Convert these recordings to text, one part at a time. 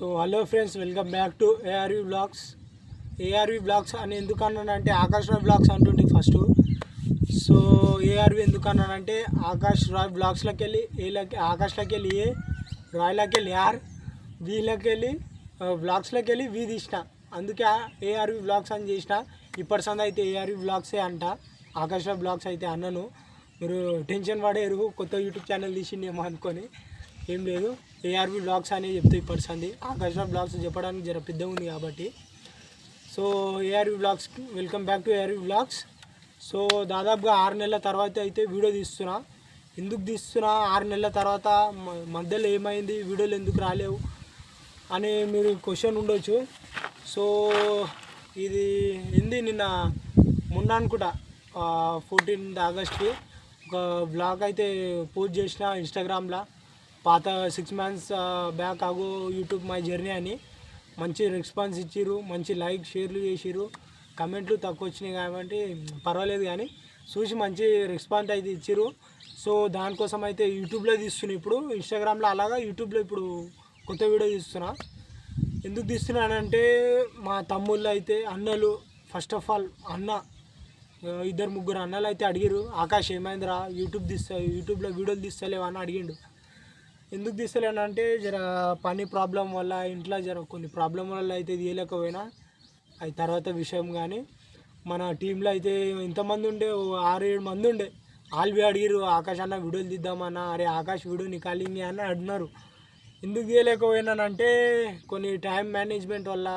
So hello friends, welcome back to ARV blogs. ARV blogs అని ఎందుకు అన్నానంటే Akash Roy blogs అంటుండే ఫస్ట్. సో ఏఆర్వి ఎందుకు అన్నానంటే ఆకాష్ రాయ్ బ్లాగ్స్లోకి వెళ్ళి ఆకాష్లోకి వెళ్ళి రాయ్లోకి వెళ్ళి వీళ్ళకి వెళ్ళి బ్లాగ్స్లోకి వెళ్ళి తీసిన, అందుకే ఏఆర్వి బ్లాగ్స్ అని చేసిన. ఇప్పటి సంది అయితే ఏఆర్వి బ్లాగ్సే అంట, ఆకాష్ రాయ్ బ్లాగ్స్ అయితే అన్నను. మీరు టెన్షన్ పడేరు, కొత్త యూట్యూబ్ ఛానల్ తీసిండేమో అనుకొని. ఏం లేదు, ఏఆర్వి బ్లాగ్స్ అనేది చెప్తే ఇప్పటి సంది. ఆకాష్ రాయ్ బ్లాగ్స్ చెప్పడానికి జర పెద్దగా ఉంది కాబట్టి. So ARV blogs, welcome back to ARV blogs. So దాదాపుగా 6 నెలల తర్వాత అయితే వీడియో తీస్తున్నా. ఎందుకు తీస్తున్నా, 6 నెలల తర్వాత మధ్యలో ఏమైంది, వీడియోలు ఎందుకు రాలేవు అని మీరు క్వశ్చన్ ఉండొచ్చు. సో ఇది నిన్న మొన్న అనుకుంటా 14 ఆగస్ట్కి ఒక బ్లాగ్ అయితే పోస్ట్ చేసిన ఇన్స్టాగ్రామ్లో. పాత 6 months బ్యాక్ ఆగో యూట్యూబ్ మై జర్నీ అని. మంచి రెస్పాన్స్ ఇచ్చిర్రు, మంచి లైక్ షేర్లు చేసిర్రు, కమెంట్లు తక్కువ వచ్చినాయి కాబట్టి పర్వాలేదు, కానీ చూసి మంచి రెస్పాన్స్ అయితే ఇచ్చిర్రు. సో దానికోసం అయితే యూట్యూబ్లో తీస్తున్నా ఇప్పుడు, ఇన్స్టాగ్రామ్లో అలాగా యూట్యూబ్లో ఇప్పుడు కొత్త వీడియో తీస్తున్నా. ఎందుకు తీస్తున్నానంటే మా తమ్ముళ్ళు అయితే అన్నలు, ఫస్ట్ ఆఫ్ ఆల్ అన్న 2-3 అన్నలు అయితే అడిగిరు, ఆకాష్ ఏమైందిరా యూట్యూబ్లో వీడియోలు తీస్తలేవు అని అడిగిండు. ఎందుకు తీస్తలేనంటే జర పని ప్రాబ్లం వల్ల, ఇంట్లో జర కొన్ని ప్రాబ్లం వల్ల అయితే తీయలేకపోయినా, అది తర్వాత విషయం. కానీ మన టీంలో అయితే ఇంతమంది ఉండే, 6-7 మంది ఉండే, వాళ్ళు అడిగిరు ఆకాష్ అన్న వీడియోలు తీద్దామన్నా, అరే ఆకాష్ వీడియో నికాలింగి అని అడిగినారు. ఎందుకు తీయలేకపోయినానంటే కొన్ని టైం మేనేజ్మెంట్ వల్ల,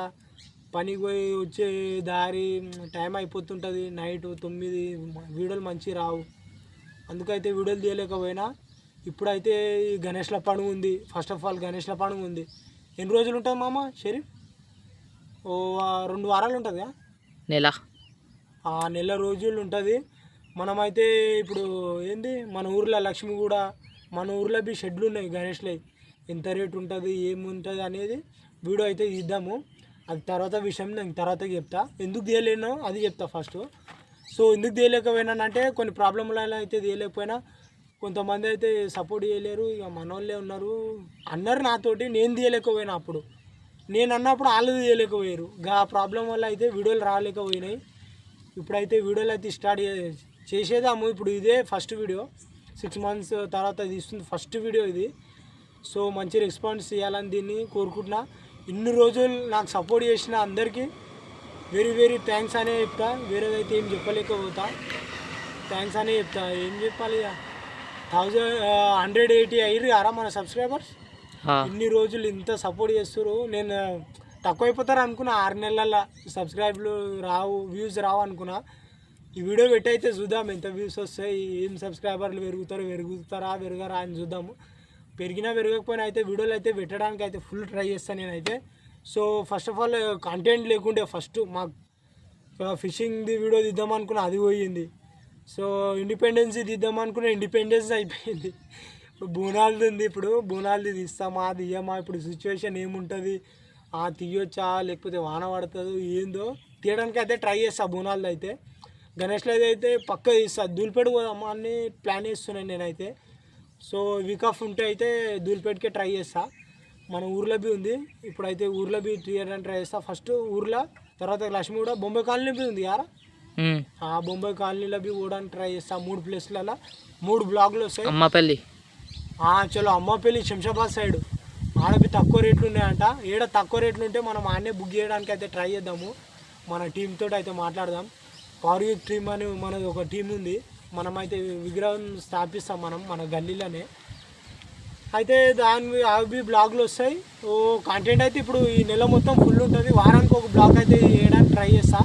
పనికి పోయి వచ్చే దారి టైం అయిపోతుంటుంది, నైట్ 9 వీడియోలు మంచి రావు, అందుకైతే వీడియోలు తీయలేకపోయినా. ఇప్పుడైతే ఈ గణేష్ల పండుగ ఉంది. ఫస్ట్ ఆఫ్ ఆల్ గణేష్ల పండుగ ఉంది. ఎన్ని రోజులు ఉంటుంది మామ షరీఫ్? 2 వారాలు ఉంటుందా? నెల రోజులు ఉంటుంది. మనమైతే ఇప్పుడు మన ఊర్లో లక్ష్మి కూడా, మన ఊర్లో షెడ్లు ఉన్నాయి గణేష్లు, ఎంత రేటు ఉంటుంది ఏముంటుంది అనేది వీడియో అయితే తీద్దాము. అది తర్వాత విషయం, నేను తర్వాత చెప్తా. ఎందుకు తీయలేనో అది చెప్తా ఫస్ట్. సో ఎందుకు తీయలేకపోయినానంటే కొన్ని ప్రాబ్లంలలో అయితే తీయలేకపోయినా. కొంతమంది అయితే సపోర్ట్ చేయలేరు, ఇక మనోళ్ళే ఉన్నారు అన్నారు నాతోటి, నేను తీయలేకపోయినా. అప్పుడు నేను అన్నప్పుడు వాళ్ళు తీయలేకపోయారు, ఆ ప్రాబ్లం వల్ల అయితే వీడియోలు రాలేకపోయినాయి. ఇప్పుడైతే వీడియోలు అయితే స్టార్ట్ చేసేదాము. ఇప్పుడు ఇదే ఫస్ట్ వీడియో, 6 months తర్వాత తీస్తుంది ఫస్ట్ వీడియో ఇది. సో మంచి రెస్పాన్స్ ఇవ్వాలని దీన్ని కోరుకుంటున్నా. ఇన్ని రోజులు నాకు సపోర్ట్ చేసిన అందరికీ వెరీ వెరీ థ్యాంక్స్ అనే చెప్తా, వేరేదైతే ఏం చెప్పలేకపోతా. థ్యాంక్స్ అనే చెప్తా, ఏం చెప్పాలి. 180 అయ్యారు ఆరా మన సబ్స్క్రైబర్స్. ఇన్ని రోజులు ఇంత సపోర్ట్ చేస్తారు. నేను తక్కువైపోతారు అనుకున్నా, 6 నెలల సబ్స్క్రైబ్లు రావు, వ్యూస్ రావు అనుకున్నా. ఈ వీడియో పెట్టి అయితే చూద్దాం ఎంత వ్యూస్ వస్తాయి, ఏం సబ్స్క్రైబర్లు పెరుగుతారా అని చూద్దాము. పెరిగినా పెరగకపోయినా అయితే వీడియోలు అయితే పెట్టడానికి అయితే ఫుల్ ట్రై చేస్తాను నేనైతే. So first of all content లేకుండే ఫస్ట్ మాకు ఫిషింగ్ది వీడియో తీద్దాం అనుకున్నా, అది పోయింది. సో ఇండిపెండెన్స్ తీద్దాం అనుకున్నా, ఇండిపెండెన్స్ అయిపోయింది. ఇప్పుడు బోనాలది ఉంది, ఇప్పుడు బోనాలది తీస్తామా తీయమా, ఇప్పుడు సిచ్యువేషన్ ఏముంటుంది, తీయొచ్చా లేకపోతే వాన పడుతుందో ఏందో, తీయడానికి అయితే ట్రై చేస్తా. బోనాలది అయితే గణేష్లో అయితే పక్క తీస్తా, దూల్పేట పోదామా అని ప్లాన్ చేస్తున్నాను నేనైతే. సో వీక్ ఆఫ్ ఉంటే అయితే దూల్పేటకే ట్రై చేస్తా. మన ఊర్లో ఉంది, ఇప్పుడైతే ఊర్లో తీయడానికి ట్రై చేస్తా. ఫస్ట్ ఊర్లో, తర్వాత లక్ష్మి కూడా బొంబాయి కాలనీ ఉంది యారా, ఆ బొంబాయి కాలనీలో పోవడానికి ట్రై చేస్తా. 3 ప్లేస్లలో 3 బ్లాగులు వస్తాయి. అమ్మపల్లి, చలో అమ్మపల్లి శంషాబాద్ సైడ్, ఆడవి తక్కువ రేట్లు ఉన్నాయంట. ఏడ తక్కువ రేట్లు ఉంటే మనం ఆడనే బుక్ చేయడానికి అయితే ట్రై చేద్దాము. మన టీంతో అయితే మాట్లాడదాం. పవర్ టీమ్ అని మనది ఒక టీం ఉంది, మనమైతే విగ్రహం స్థాపిస్తాం మన గల్లీలోనే. అయితే అవి బ్లాగులు వస్తాయి. కంటెంట్ అయితే ఇప్పుడు ఈ నెల మొత్తం ఫుల్ ఉంటుంది. వారానికి ఒక బ్లాగ్ అయితే వేయడానికి ట్రై చేస్తా.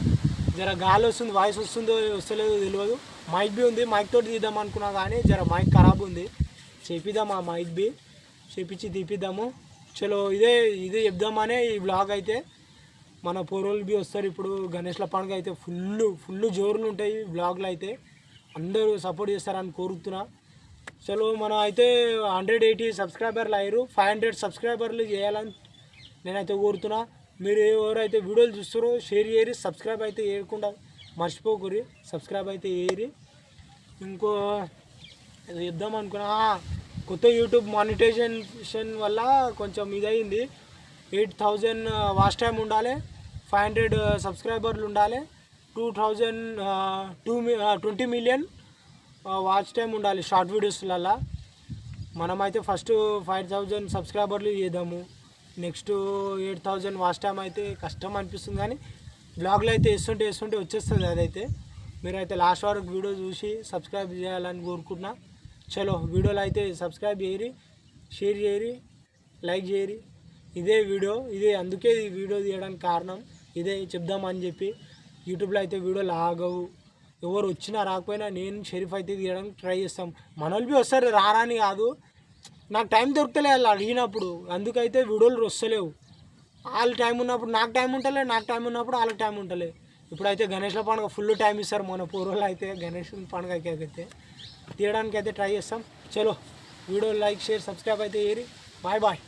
జర గాలి వస్తుంది, వాయిస్ వస్తుందో వస్తలేదో తెలియదు. మైక్ ఉంది, మైక్ తోటి తీద్దాం అనుకున్నా కానీ జర మైక్ ఖరాబ్ ఉంది. చేపిద్దాం ఆ మైక్ చేపించి తీపిద్దాము. చలో ఇదే చెప్దామనే ఈ బ్లాగ్ అయితే. మన పోరోళ్ళు వస్తారు ఇప్పుడు. గణేష్ల పండుగ అయితే ఫుల్ జోరులు ఉంటాయి బ్లాగ్లు అయితే, అందరూ సపోర్ట్ చేస్తారని కోరుతున్నా. చలో మనం అయితే 180 సబ్స్క్రైబర్లు అయ్యారు, 500 సబ్స్క్రైబర్లు చేయాలని నేనైతే కోరుతున్నా. మీరు ఎవరైతే వీడియోలు చూస్తారో షేర్ చేయరి, సబ్స్క్రైబ్ అయితే చేయకుండా మర్చిపోకూరి, సబ్స్క్రైబ్ అయితే చేయరి. ఇంకో చెప్దాం అనుకున్నా, కొత్త యూట్యూబ్ మానిటైజేషన్ వల్ల కొంచెం ఇదయింది. 8000 వాచ్ టైం ఉండాలి, 500 సబ్స్క్రైబర్లు ఉండాలి, 20 మిలియన్ వాచ్ టైం ఉండాలి షార్ట్ వీడియోస్లల్లో. మనమైతే ఫస్ట్ 5000 సబ్స్క్రైబర్లు చేద్దాము, నెక్స్ట్ 8000 వాచ్ టైం అయితే కష్టం అనిపిస్తుంది, కానీ బ్లాగ్లో అయితే వేస్తుంటే వచ్చేస్తుంది. అదైతే మీరైతే లాస్ట్ వరకు వీడియో చూసి సబ్స్క్రైబ్ చేయాలని కోరుకుంటున్నా. చలో వీడియోలో అయితే సబ్స్క్రైబ్ చేయరి, షేర్ చేయరి, లైక్ చేయరి. ఇదే అందుకే ఈ వీడియో తీయడానికి కారణం ఇదే చెప్దామని చెప్పి. యూట్యూబ్లో అయితే వీడియోలు ఆగవు, ఎవరు వచ్చినా రాకపోయినా నేను షరీఫ్ అయితే తీయడానికి ట్రై చేస్తాం. మనోళ్ళు బి వస్తారు, రారాని కాదు, నాకు టైం దొరకలే వాళ్ళు అడిగినప్పుడు, అందుకైతే వీడియోలు వస్తలేవు. వాళ్ళ టైం ఉన్నప్పుడు నాకు టైం ఉంటలే, నాకు టైం ఉన్నప్పుడు వాళ్ళకి టైం ఉంటలే. ఇప్పుడైతే గణేష్ల పండుగ ఫుల్ టైం ఇస్తారు మన పూర్వలు అయితే. గణేష్ పండుగకి అయితే తీయడానికి అయితే ట్రై చేస్తాం. చలో వీడియో లైక్ షేర్ సబ్స్క్రైబ్ అయితే చేయరి. Bye bye.